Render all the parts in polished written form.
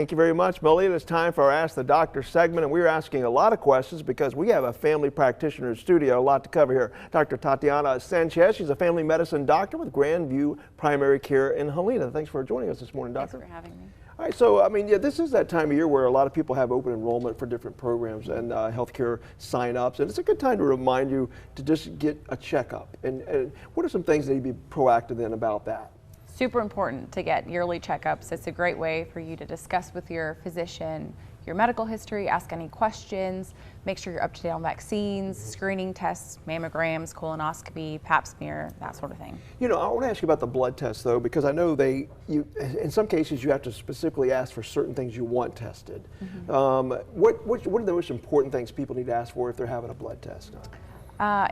Thank you very much, Millie. It's time for our Ask the Doctor segment, and we're asking a lot of questions because we have a family practitioner in the studio, a lot to cover here. Dr. Tatiana Sanchez, she's a family medicine doctor with Grandview Primary Care in Helena. Thanks for joining us this morning, Doctor. Thanks for having me. All right, so yeah, this is that time of year where a lot of people have open enrollment for different programs and healthcare sign-ups, and it's a good time to remind you to just get a checkup. And what are some things that you'd be proactive in about that? Super important to get yearly checkups. It's a great way for you to discuss with your physician your medical history, ask any questions, make sure you're up to date on vaccines, screening tests, mammograms, colonoscopy, pap smear, that sort of thing. You know, I want to ask you about the blood tests though, because I know in some cases you have to specifically ask for certain things you want tested. What are the most important things people need to ask for if they're having a blood test?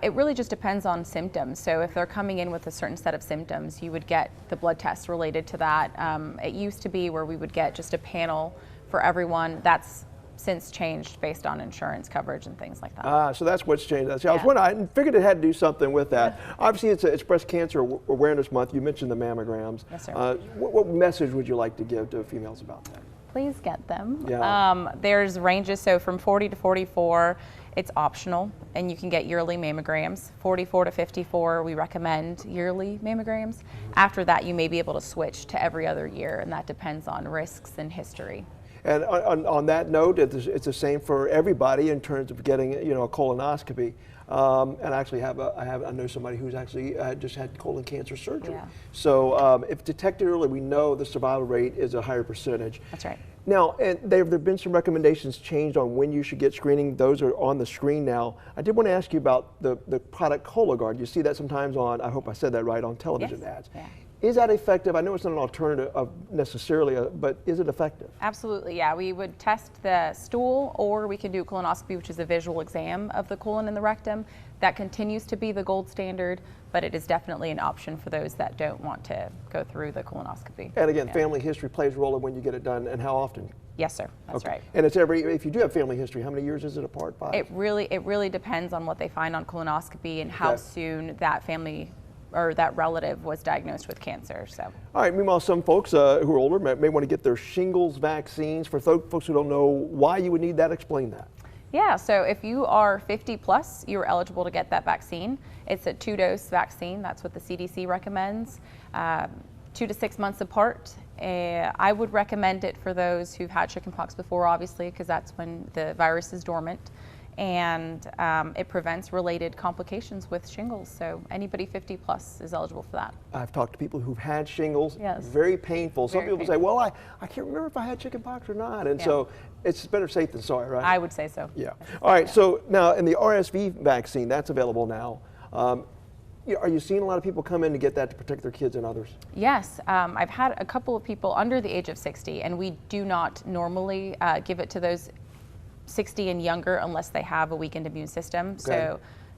It really just depends on symptoms. So if they're coming in with a certain set of symptoms, you would get the blood tests related to that. It used to be where we would get just a panel for everyone. That's since changed based on insurance coverage and things like that. So that's what's changed. I was wondering, I figured it had to do something with that. Obviously, it's Breast Cancer Awareness Month. You mentioned the mammograms. Yes, sir. What message would you like to give to females about that? Please get them. Yeah. There's ranges, so from 40 to 44, it's optional, and you can get yearly mammograms. 44 to 54, we recommend yearly mammograms. After that, you may be able to switch to every other year, and that depends on risks and history. And on that note, it's the same for everybody in terms of getting, a colonoscopy. And actually I know somebody who's actually just had colon cancer surgery. Yeah. So if detected early, we know the survival rate is a higher percentage. That's right. Now, and there have been some recommendations changed on when you should get screening. Those are on the screen now. I did want to ask you about the product Cologuard. You see that sometimes on, I hope I said that right, on television ads. Yeah. Is that effective? I know it's not an alternative necessarily, but is it effective? Absolutely, yeah. We would test the stool, or we can do colonoscopy, which is a visual exam of the colon and the rectum. That continues to be the gold standard, but it is definitely an option for those that don't want to go through the colonoscopy. And again, family history plays a role in when you get it done, and how often? Yes, sir. That's right. And it's if you do have family history, how many years is it apart? 5? It really depends on what they find on colonoscopy and how soon that family or that relative was diagnosed with cancer. So. All right, meanwhile, some folks who are older may want to get their shingles vaccines. For folks who don't know why you would need that, explain that. Yeah, so if you are 50 plus, you're eligible to get that vaccine. It's a 2-dose vaccine. That's what the CDC recommends, 2 to 6 months apart. I would recommend it for those who've had chickenpox before, obviously, because that's when the virus is dormant. And it prevents related complications with shingles. So anybody 50 plus is eligible for that. I've talked to people who've had shingles. Yes. Very painful. Some people say, well, I can't remember if I had chickenpox or not. And so it's better safe than sorry, right? I would say so. Yeah. All right, so now in the RSV vaccine, that's available now. Are you seeing a lot of people come in to get that to protect their kids and others? Yes, I've had a couple of people under the age of 60, and we do not normally give it to those 60 and younger unless they have a weakened immune system. Okay.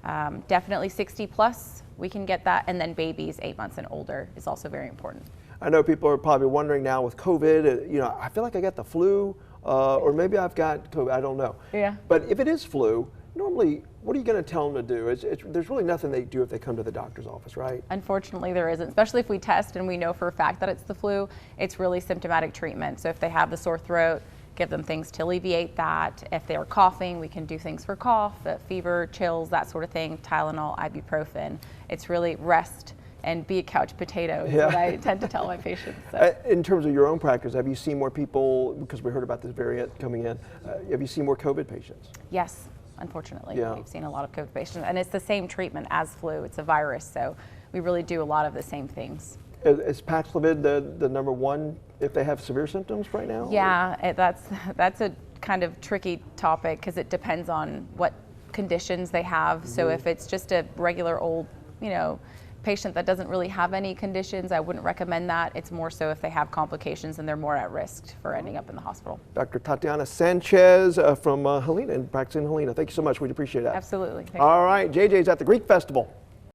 So definitely 60 plus, we can get that. And then babies 8 months and older is also very important. I know people are probably wondering now with COVID, I feel like I got the flu or maybe I've got COVID, I don't know. Yeah. But if it is flu, normally, what are you going to tell them to do? There's really nothing they do if they come to the doctor's office, right? Unfortunately, there isn't, especially if we test and we know for a fact that it's the flu. It's really symptomatic treatment. So if they have the sore throat, give them things to alleviate that. If they're coughing, we can do things for cough, fever, chills, that sort of thing, Tylenol, ibuprofen. It's really rest and be a couch potato is what I tend to tell my patients. So. In terms of your own practice, have you seen more people, because we heard about this variant coming in, have you seen more COVID patients? Yes, unfortunately. Yeah. We've seen a lot of COVID patients, and it's the same treatment as flu. It's a virus, so we really do a lot of the same things. Is Paxlovid the number one if they have severe symptoms right now? Yeah, that's a kind of tricky topic because it depends on what conditions they have. So if it's just a regular old, patient that doesn't really have any conditions, I wouldn't recommend that. It's more so if they have complications and they're more at risk for ending up in the hospital. Dr. Tatiana Sanchez from Helena, and practicing in Helena. Thank you so much. We'd appreciate that. Absolutely. All right, JJ's at the Greek Festival.